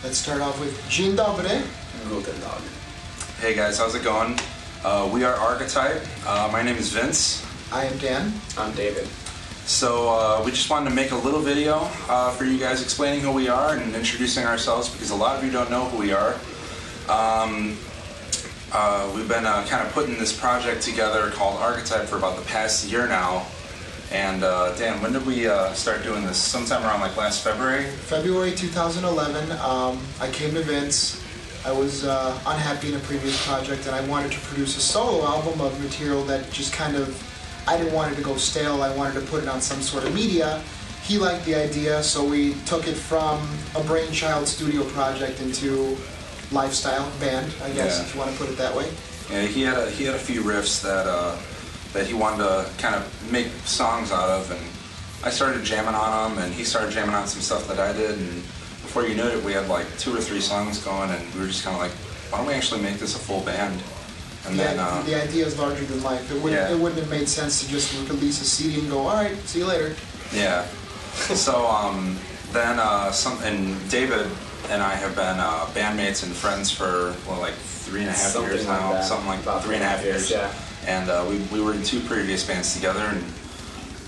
Let's start off with Dzień dobry. Guten Tag. Hey guys, how's it going? We are Arketype. My name is Vince. I am Dan. I'm David. So we just wanted to make a little video for you guys explaining who we are and introducing ourselves because a lot of you don't know who we are. We've been kind of putting this project together called Arketype for about the past year now. And Dan, when did we start doing this? Sometime around like last February? February 2011, I came to Vince. I was unhappy in a previous project and I wanted to produce a solo album of material that just kind of, I didn't want it to go stale, I wanted to put it on some sort of media. He liked the idea, so we took it from a brainchild studio project into lifestyle band, I guess, if you want to put it that way. Yeah, he had a few riffs that he wanted to kind of make songs out of, and I started jamming on them, and he started jamming on some stuff that I did, and before you knew it, we had like 2 or 3 songs going, and we were just kind of like, why don't we actually make this a full band? And then the idea is larger than life. It wouldn't have made sense to just release a CD and go, all right, see you later. Yeah. So then and David and I have been bandmates and friends for like 3.5 years now, something like about 3.5 years. Yeah. And we were in 2 previous bands together, and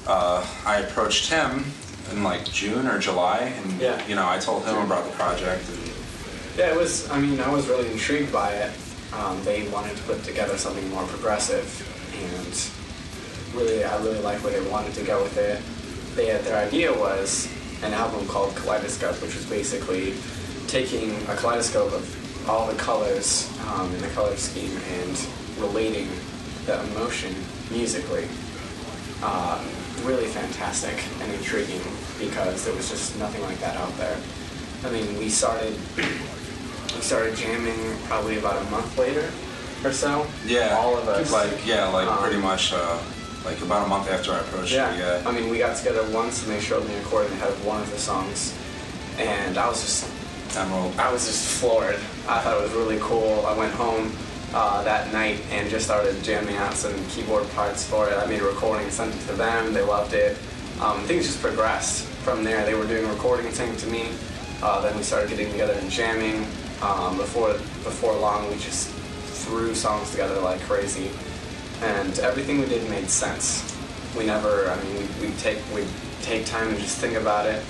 I approached him in like June or July, and you know, I told him about the project. And yeah, it was. I mean, I was really intrigued by it. They wanted to put together something more progressive, and I really liked where they wanted to go with it. Their idea was an album called Kaleidoscope, which was basically taking a kaleidoscope of all the colors in the color scheme and relating the emotion musically. Really fantastic and intriguing because there was just nothing like that out there. I mean, we started jamming probably about a month later or so. Yeah, all of us. Pretty much like about a month after I approached you. Yeah. I mean, we got together once and they showed me a recording ahead of one of the songs, and I was just floored. I thought it was really cool. I went home that night and just started jamming out some keyboard parts for it. I made a recording and sent it to them. They loved it. Things just progressed from there. They were doing a recording and singing to me. Then we started getting together and jamming. Before long, we just threw songs together like crazy, and everything we did made sense. We never. I mean, we'd take time and just think about it,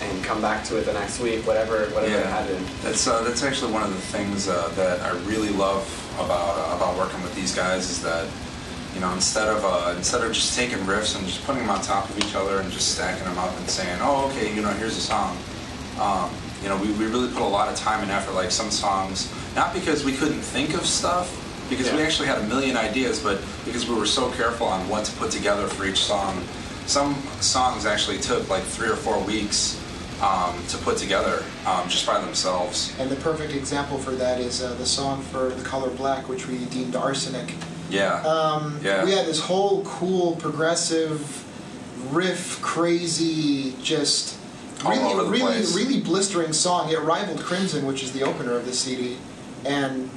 and come back to it the next week, whatever it had to. That's actually one of the things that I really love about working with these guys is that, you know, instead of just taking riffs and just putting them on top of each other and just stacking them up and saying, oh, okay, you know, here's a song. You know, we really put a lot of time and effort. Like some songs, not because we couldn't think of stuff, because we actually had a million ideas, but because we were so careful on what to put together for each song. Some songs actually took like 3 or 4 weeks to put together just by themselves. And the perfect example for that is the song for The Color Black, which we deemed Arsenic. Yeah. We had this whole cool, progressive, riff, crazy, just really blistering song. It rivaled Crimson, which is the opener of the CD. And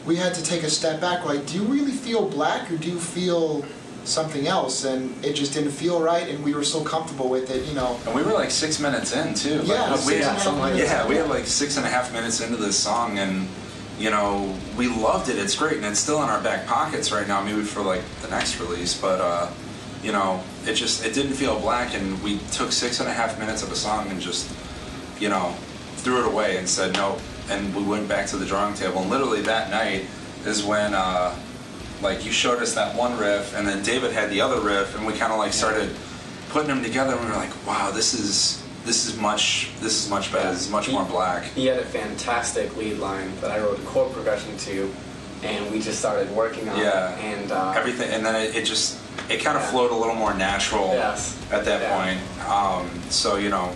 we had to take a step back, like, do you really feel black or do you feel something else? And it just didn't feel right, and we were so comfortable with it, you know. And we were like 6 minutes in too. We had like 6.5 minutes into this song, and you know, we loved it. It's great, and it's still in our back pockets right now, maybe for like the next release. But you know, it didn't feel black, and we took 6.5 minutes of a song and just, you know, threw it away and said no. And we went back to the drawing table, and literally that night is when like you showed us that one riff, and then David had the other riff, and we kind of like started putting them together, and we were like, wow, this is much better. This is much more black. He had a fantastic lead line that I wrote a chord progression to, and we just started working on it. And everything, and then it kind of flowed a little more natural at that point. So you know,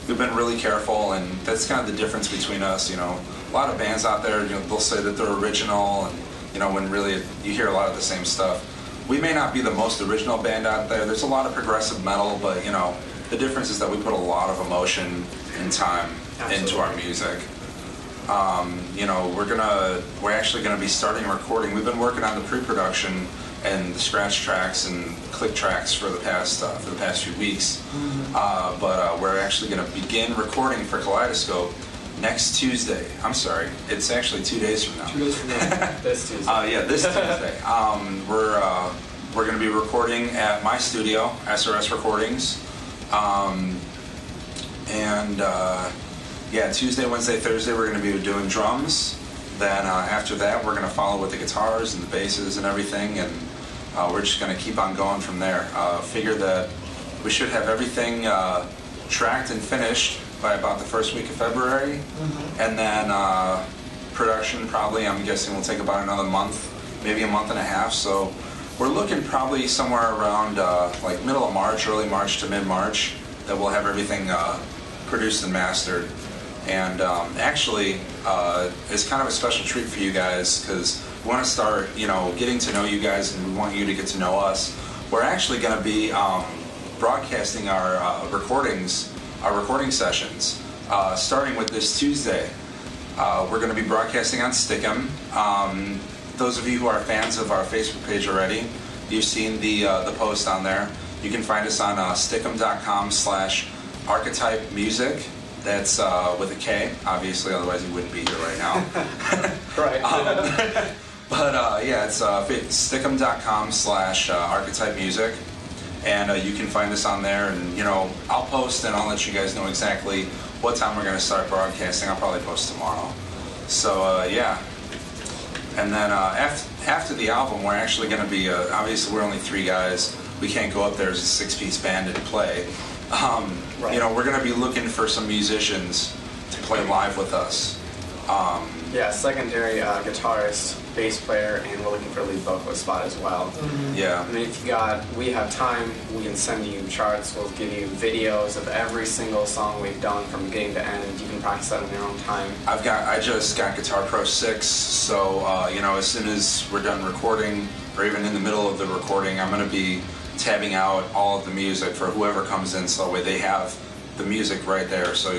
we've been really careful, and that's kind of the difference between us. You know, a lot of bands out there, you know, they'll say that they're original, and you know, when really you hear a lot of the same stuff. We may not be the most original band out there. There's a lot of progressive metal, but you know, the difference is that we put a lot of emotion and time into our music. You know, we're actually gonna be starting recording. We've been working on the pre-production and the scratch tracks and click tracks for the past few weeks. But we're actually going to begin recording for Kaleidoscope next Tuesday. I'm sorry, it's actually 2 days from now. 2 days from now. This Tuesday. Yeah, this Tuesday. We're going to be recording at my studio, SRS Recordings. Yeah, Tuesday, Wednesday, Thursday, we're going to be doing drums. Then after that, we're going to follow with the guitars and the basses and everything, and we're just going to keep on going from there. Figure that we should have everything tracked and finished by about the first week of February, and then production probably, I'm guessing, will take about another month, maybe a month and a half. So we're looking probably somewhere around like middle of March, early March to mid-March, that we'll have everything produced and mastered. And actually, it's kind of a special treat for you guys, because we want to start, getting to know you guys, and we want you to get to know us. We're actually going to be broadcasting our recording sessions, starting with this Tuesday. We're going to be broadcasting on Stick'em. Those of you who are fans of our Facebook page already, you've seen the post on there. You can find us on stick'em.com/archetype music. That's with a K, obviously, otherwise you wouldn't be here right now. Right. Yeah, it's stick'em.com/archetype music. And you can find us on there, and I'll post, and I'll let you guys know exactly what time we're going to start broadcasting. I'll probably post tomorrow. So yeah. And then after the album, we're actually going to be, obviously we're only 3 guys. We can't go up there as a 6-piece band and play. Right. We're going to be looking for some musicians to play live with us. Yeah, secondary guitarist, bass player, and we're looking for a lead vocalist spot as well. Yeah. I mean, if we have time, we can send you charts. We'll give you videos of every single song we've done from beginning to end. You can practice that in your own time. I just got Guitar Pro 6, so as soon as we're done recording, or even in the middle of the recording, I'm going to be tabbing out all of the music for whoever comes in, so that way they have the music right there. So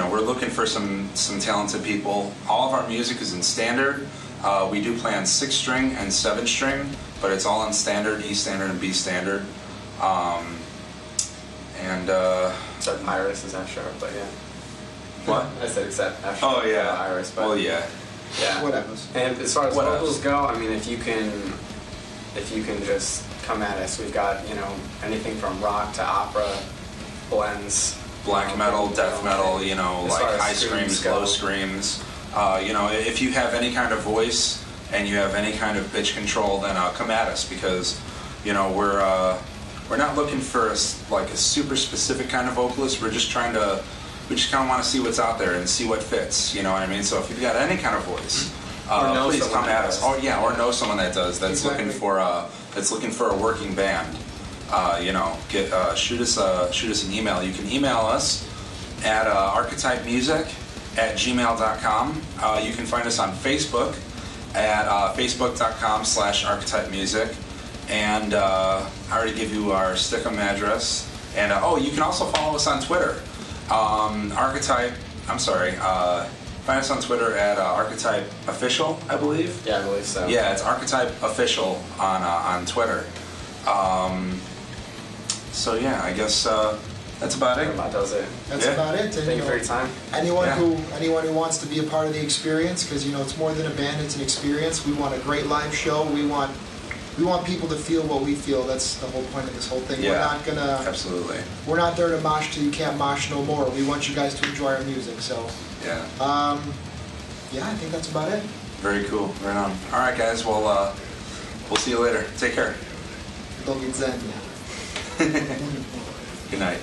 we're looking for some talented people. All of our music is in standard. We do play on 6-string and 7-string, but it's all in standard, E standard and B standard. Except Iris is F sharp, but yeah. What? I said except F sharp. Oh yeah, Iris, but well yeah. Yeah. Whatever. And as far as vocals go, I mean, if you can just come at us, we've got anything from rock to opera, blends. Black metal, death metal, like high screams, low screams. If you have any kind of voice and you have any kind of pitch control, then come at us, because we're not looking for a super specific kind of vocalist. We just kind of want to see what's out there and see what fits. You know what I mean? So if you've got any kind of voice, please come at us. Oh yeah, or know someone that does. That's looking for a working band. Shoot us an email. You can email us at archetypemusic@gmail.com. You can find us on Facebook at facebook.com/archetype music. And I already give you our Stick'em address. And you can also follow us on Twitter. Find us on Twitter at Archetype Official, I believe. Yeah, I believe so. Yeah, it's Archetype Official on Twitter. So yeah, I guess that's about it. That does it. That's about it. And, Thank you for your time. Anyone who wants to be a part of the experience, because it's more than a band; it's an experience. We want a great live show. We want people to feel what we feel. That's the whole point of this whole thing. Yeah, absolutely. We're not there to mosh till you can't mosh no more. We want you guys to enjoy our music. So yeah. Yeah, I think that's about it. Very cool. Right on. All right, guys. Well, we'll see you later. Take care. Don't get zen. Good night.